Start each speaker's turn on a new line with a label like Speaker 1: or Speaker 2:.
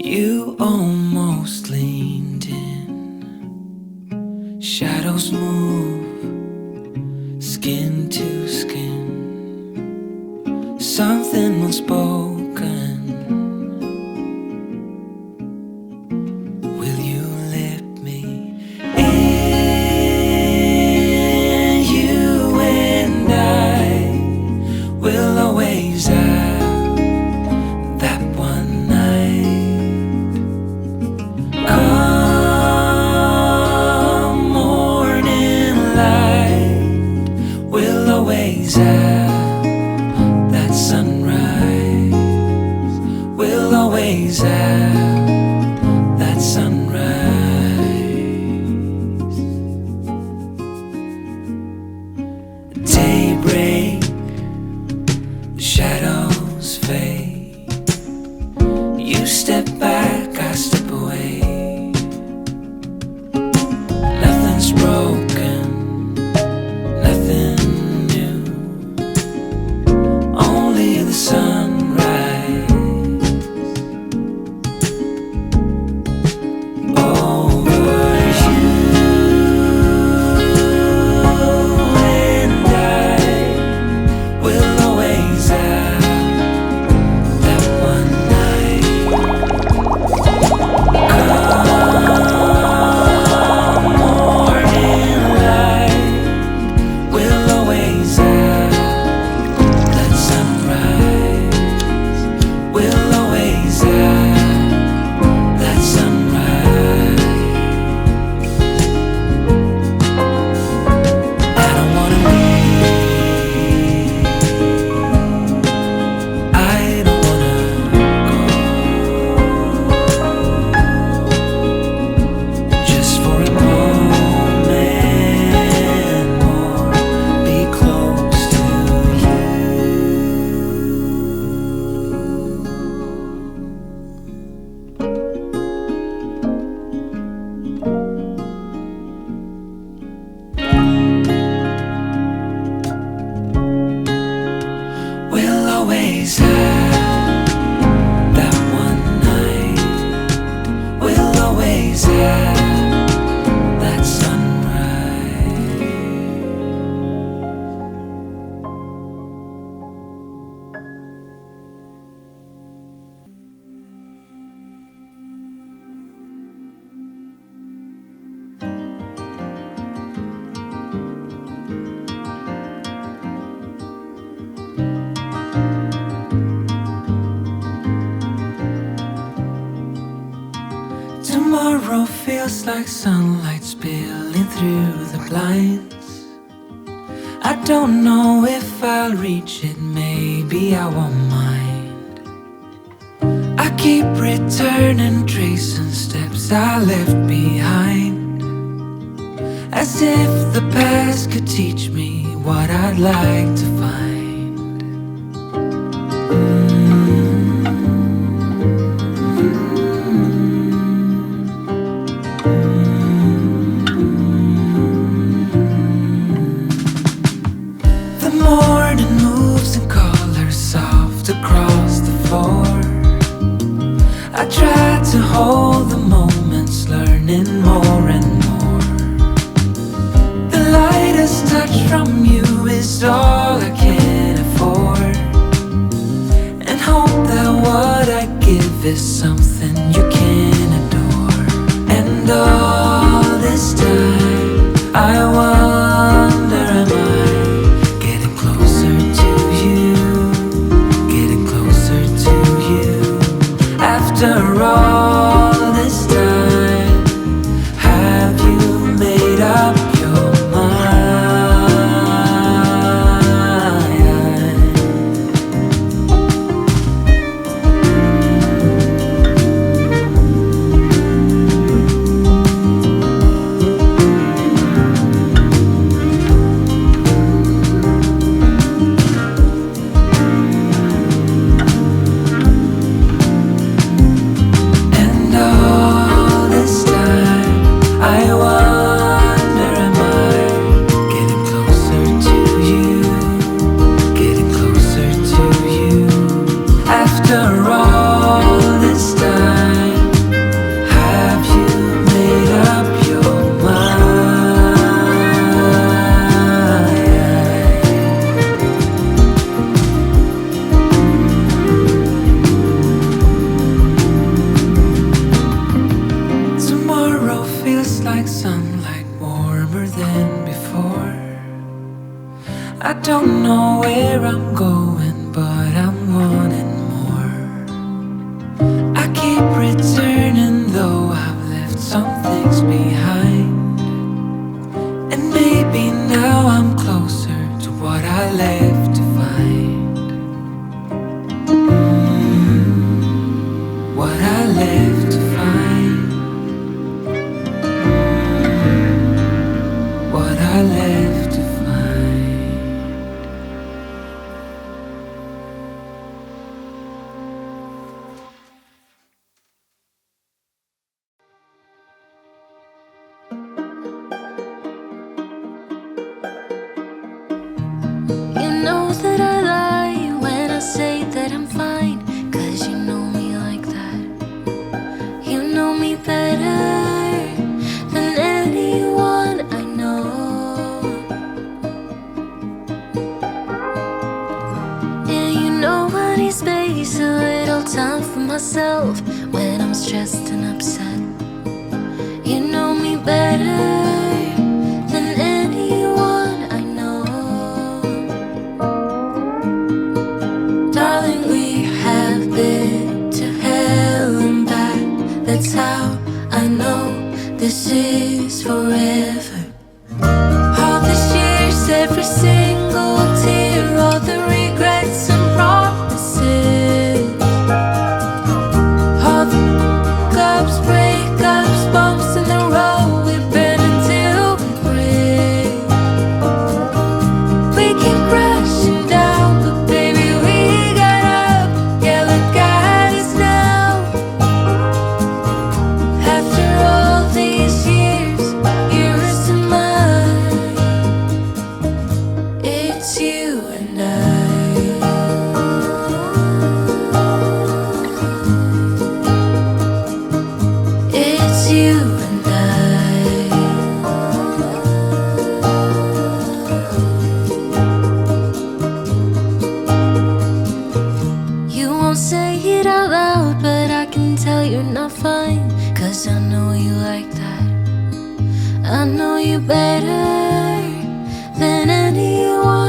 Speaker 1: You almost leaned in. Shadows move, skin to skin. Something unspoken. Will you let me in? You and I will always have that one night. Come morning light, we'll always have that sunrise. We'll always have that sunrise. Daybreak, the shadows fade. You step back, I step away. Nothing's broken, nothing new. Only the sunrise. Over you and I will always have that one night. Come morning light, we'll always have that sunrise. We'll always have that sunrise. I don't wanna leave. I don't wanna go. Just for a moment more, be close to you. We'll always have that one night. We'll always have that sunrise. Tomorrow feels like sunlight spilling through the blinds. I don't know if I'll reach it, maybe I won't mind. I keep returning, tracing steps I left behind, as if the past could teach me what I'd like to find. The morning moves in colors soft across the floor. I try to hold the moments, learning more and more. The lightest touch from you is all I can afford, and hope that what I give is something you can adore. And all this time I wonder, am I getting closer to you, getting closer to you? After all this time, have you made up your mind? After all this time,
Speaker 2: enough for myself when I'm stressed and upset. You know me better than anyone I know. Darling, we have been to hell and back. That's how I know this is forever. All the years, every single tear, all the regrets and promises, all the ups, breakups, bumps in the road, we've been until we break. We keep crashing down, but baby we got up. Yeah, look at us now. After all these years, yours and mine, it's you and I. It's you and I. You won't say it out loud, but I can tell you're not fine. 'Cause I know you like that. I know you better than anyone